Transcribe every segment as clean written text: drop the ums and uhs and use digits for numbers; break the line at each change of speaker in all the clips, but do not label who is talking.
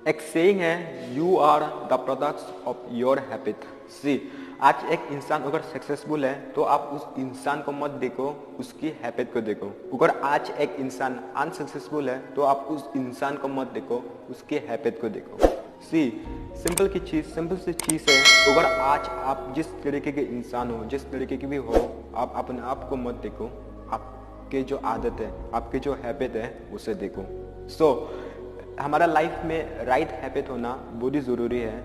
एक सेइंग है, you are the products of your habit. See, आज एक इंसान अगर सक्सेसफुल है तो आप उस इंसान को मत देखो, उसकी हैबिट को देखो। अगर आज एक इंसान अनसक्सेसफुल है तो आप उस इंसान को मत देखो, उसके हैबिट को देखो। सी, सिंपल सी चीज़ है, अगर आज आप जिस तरीके के इंसान हो, जिस तरीके की भी हो, आप अपने आप को मत देखो, आपके जो आदत है, आपके जो हैबिट है उसे देखो। हमारा लाइफ में राइट हैबिट होना बहुत ही ज़रूरी है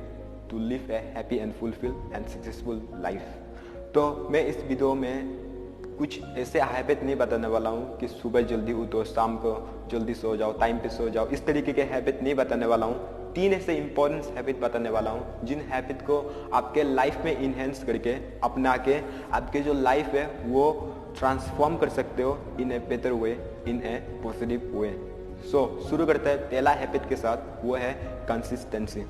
to live a happy and fulfil and successful life. तो मैं इस वीडियो में कुछ ऐसे हैबिट नहीं बताने वाला हूँ कि सुबह जल्दी उठो, शाम को जल्दी सो जाओ, टाइम पे सो जाओ, इस तरीके के हैबिट नहीं बताने वाला हूँ। 3 ऐसे इंपॉर्टेंट हैबिट बताने वाला हूँ जिन हैबिट को आपके लाइफ में इन्हेंस करके अपना के आपके जो लाइफ है वो ट्रांसफॉर्म कर सकते हो इन a better way, in a positive वे। शुरू करते हैं पहला हैबिट के साथ, वो है कंसिस्टेंसी।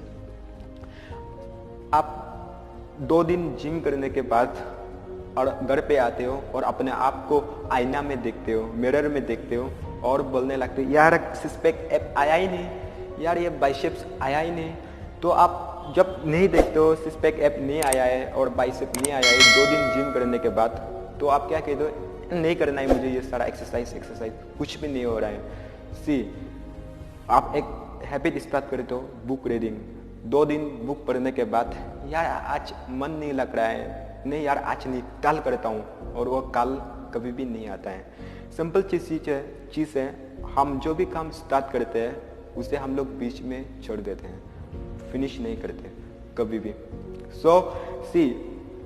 आप 2 दिन जिम करने के बाद और घर पे आते हो और अपने आप को आईना में देखते हो, मिरर में देखते हो और बोलने लगते हो, यार सिक्स पैक एप आया ही नहीं, यार ये बाइसेप्स आया ही नहीं। तो आप जब नहीं देखते हो, सिक्स पैक एप नहीं आया है और बाइसेप नहीं आया है 2 दिन जिम करने के बाद, तो आप क्या कहते हो, नहीं करना है मुझे ये सारा एक्सरसाइज, कुछ भी नहीं हो रहा है। सी, आप एक हैबिट स्टार्ट करते हो, बुक रीडिंग। 2 दिन बुक पढ़ने के बाद, यार आज मन नहीं लग रहा है, नहीं यार आज नहीं, कल करता हूँ, और वो कल कभी भी नहीं आता है। सिंपल चीज़ है, हम जो भी काम स्टार्ट करते हैं उसे हम लोग बीच में छोड़ देते हैं, फिनिश नहीं करते कभी भी। सी,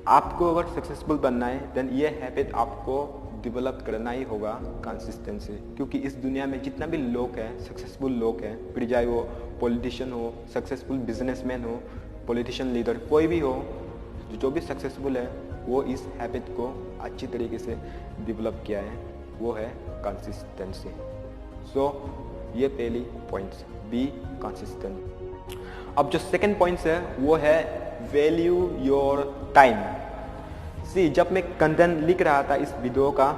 आपको अगर सक्सेसफुल बनना है देन ये हैबिट आपको डेवलप करना ही होगा, कंसिस्टेंसी। क्योंकि इस दुनिया में जितना भी लोग हैं, सक्सेसफुल लोग हैं, फिर चाहे वो पॉलिटिशियन हो, सक्सेसफुल बिजनेसमैन हो, पॉलिटिशियन लीडर, कोई भी हो, जो भी सक्सेसफुल है वो इस हैबिट को अच्छी तरीके से डेवलप किया है, वो है कंसिस्टेंसी। ये पहली पॉइंट्स, बी कंसिस्टेंट। अब जो सेकंड पॉइंट्स है वो है वैल्यू योर टाइम। सी, जब मैं कंटेंट लिख रहा था इस वीडियो का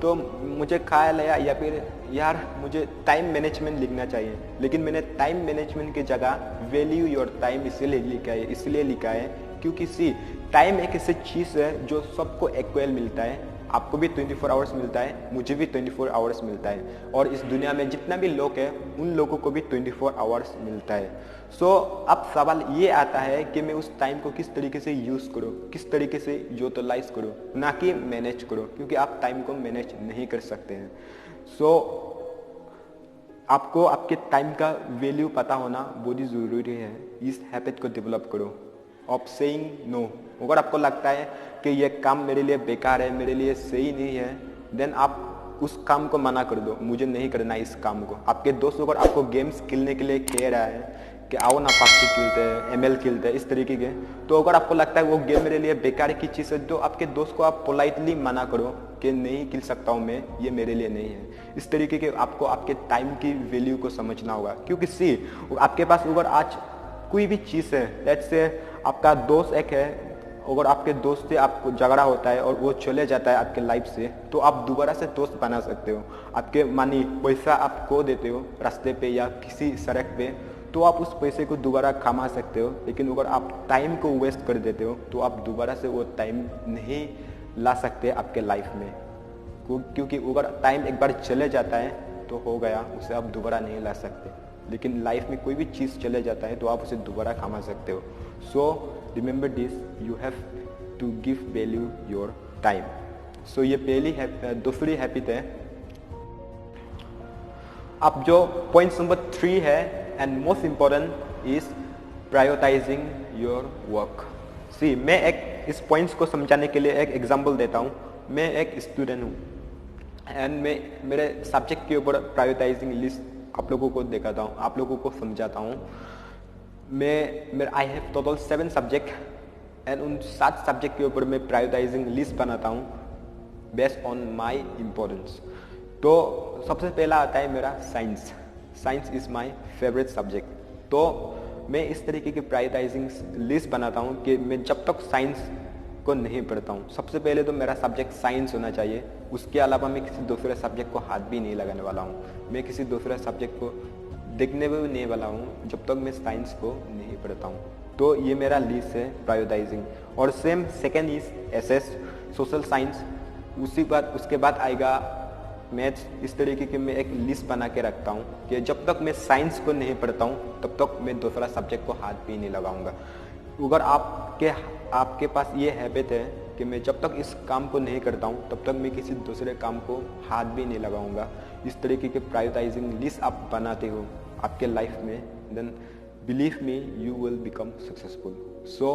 तो मुझे ख्याल आया या फिर यार मुझे टाइम मैनेजमेंट लिखना चाहिए, लेकिन मैंने टाइम मैनेजमेंट की जगह वैल्यू योर टाइम इसलिए लिखा है क्योंकि सी, टाइम एक ऐसी चीज़ है जो सबको इक्वल मिलता है। आपको भी 24 आवर्स मिलता है, मुझे भी 24 आवर्स मिलता है, और इस दुनिया में जितना भी लोग हैं उन लोगों को भी 24 आवर्स मिलता है। अब सवाल ये आता है कि मैं उस टाइम को किस तरीके से यूज़ करूँ, किस तरीके से यूटिलाइज करूँ, ना कि मैनेज करूँ, क्योंकि आप टाइम को मैनेज नहीं कर सकते हैं। आपको आपके टाइम का वैल्यू पता होना बहुत ही ज़रूरी है। इस हैबिट को डेवलप करो ऑफ सेइंग नो। अगर आपको लगता है कि यह काम मेरे लिए बेकार है, मेरे लिए सही नहीं है, देन आप उस काम को मना कर दो, मुझे नहीं करना है इस काम को। आपके दोस्त अगर आपको गेम्स खेलने के लिए कह रहा है कि आओ ना पबजी खेलते हैं, ML खेलते हैं, इस तरीके के, तो अगर आपको लगता है वो गेम मेरे लिए बेकार की चीज़ है, तो आपके दोस्त को आप पोलाइटली मना करो कि नहीं खेल सकता हूँ मैं, ये मेरे लिए नहीं है। इस तरीके के आपको आपके टाइम की वैल्यू को समझना होगा। क्योंकि सी, आपके पास अगर आज कोई भी चीज़ है, लेट्स से आपका दोस्त एक है, अगर आपके दोस्त से आपको झगड़ा होता है और वो चले जाता है आपके लाइफ से, तो आप दोबारा से दोस्त बना सकते हो। आपके मानी पैसा आप खो देते हो रास्ते पे या किसी सड़क पे, तो आप उस पैसे को दोबारा कमा सकते हो, लेकिन अगर आप टाइम को वेस्ट कर देते हो तो आप दोबारा से वो टाइम नहीं ला सकते आपके लाइफ में। क्योंकि अगर टाइम एक बार चले जाता है तो हो गया, उसे आप दोबारा नहीं ला सकते। लेकिन लाइफ में कोई भी चीज़ चले जाता है तो आप उसे दोबारा कमा सकते हो। Remember this, you have to give value your time. ये पहली दूसरी हैबिट है। अब जो पॉइंट नंबर 3 है and most important is prioritising your work. See, मैं एक इस पॉइंट्स को समझाने के लिए एक एग्जांपल देता हूँ। मैं एक स्टूडेंट हूँ एंड मैं मेरे सब्जेक्ट के ऊपर प्रायोरिटाइजिंग लिस्ट आप लोगों को दिखाता हूँ, आप लोगों को समझाता हूँ। I have total 7 subject and उन 7 सब्जेक्ट के ऊपर मैं प्रायोरिटाइजिंग लिस्ट बनाता हूँ बेस्ड ऑन माई इम्पोर्टेंस। तो सबसे पहला आता है मेरा science. Science is my favourite subject. तो मैं इस तरीके की प्रायोरिटाइजिंग लिस्ट बनाता हूँ कि मैं जब तक साइंस को नहीं पढ़ता हूँ, सबसे पहले तो मेरा सब्जेक्ट साइंस होना चाहिए। उसके अलावा मैं किसी दूसरे सब्जेक्ट को हाथ भी नहीं लगाने वाला हूँ। मैं किसी दूसरे सब्जेक्ट को देखने में भी नहीं वाला हूँ जब तक मैं साइंस को नहीं पढ़ता हूँ। तो ये मेरा लिस्ट है प्रायोरिटाइजिंग। और same second is SS social science, उसके बाद आएगा मैथ्स। इस तरीके की मैं एक लिस्ट बना के रखता हूँ कि जब तक मैं साइंस को नहीं पढ़ता हूँ तब तक मैं दूसरा सब्जेक्ट को हाथ भी नहीं लगाऊंगा। अगर आपके पास ये हैबिट है कि मैं जब तक इस काम को नहीं करता हूँ तब तक मैं किसी दूसरे काम को हाथ भी नहीं लगाऊंगा, इस तरीके के प्रायोरिटाइजिंग लिस्ट आप बनाते हो आपके लाइफ में, then believe me you will become successful. So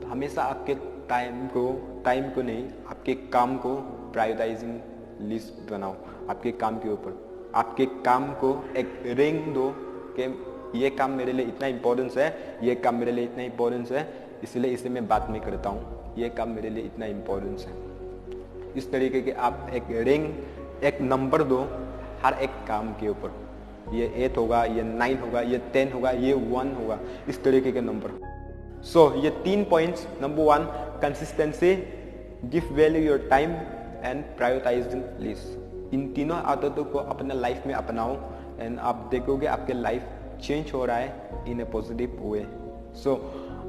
हमेशा आपके टाइम को नहीं, आपके काम को प्रायोरिटाइजिंग लिस्ट बनाओ। आपके काम के ऊपर आपके काम को एक रैंक दो कि ये काम मेरे लिए इतना इम्पोर्टेंस है, ये काम मेरे लिए इतना इम्पोर्टेंस है, इसलिए इसे मैं बाद में करता हूँ, ये काम मेरे लिए इतना इम्पोर्टेंस है। इस तरीके के आप एक रैंक, एक नंबर दो हर एक काम के ऊपर। ये 8 होगा, ये 9 होगा, ये 10 होगा, ये 1 होगा, इस तरीके के नंबर। सो ये 3 points. Number 1 consistency, give value your time and prioritising list. इन तीनों आदतों को अपने लाइफ में अपनाओ एंड आप देखोगे आपके लाइफ चेंज हो रहा है in a positive way. So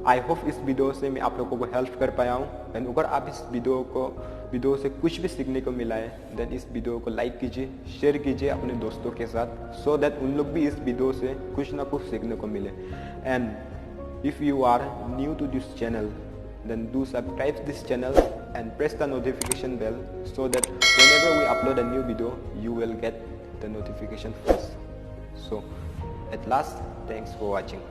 I hope इस वीडियो से मैं आप लोगों को हेल्प कर पाया हूँ। एंड अगर आप इस वीडियो से कुछ भी सीखने को मिला है देन इस वीडियो को लाइक कीजिए, शेयर कीजिए अपने दोस्तों के साथ, सो दैट उन लोग भी इस वीडियो से कुछ ना कुछ सीखने को मिले। And if you are new to this channel then do subscribe this channel and press the notification bell so that whenever we upload a new video you will get the notification first. So at last, thanks for watching.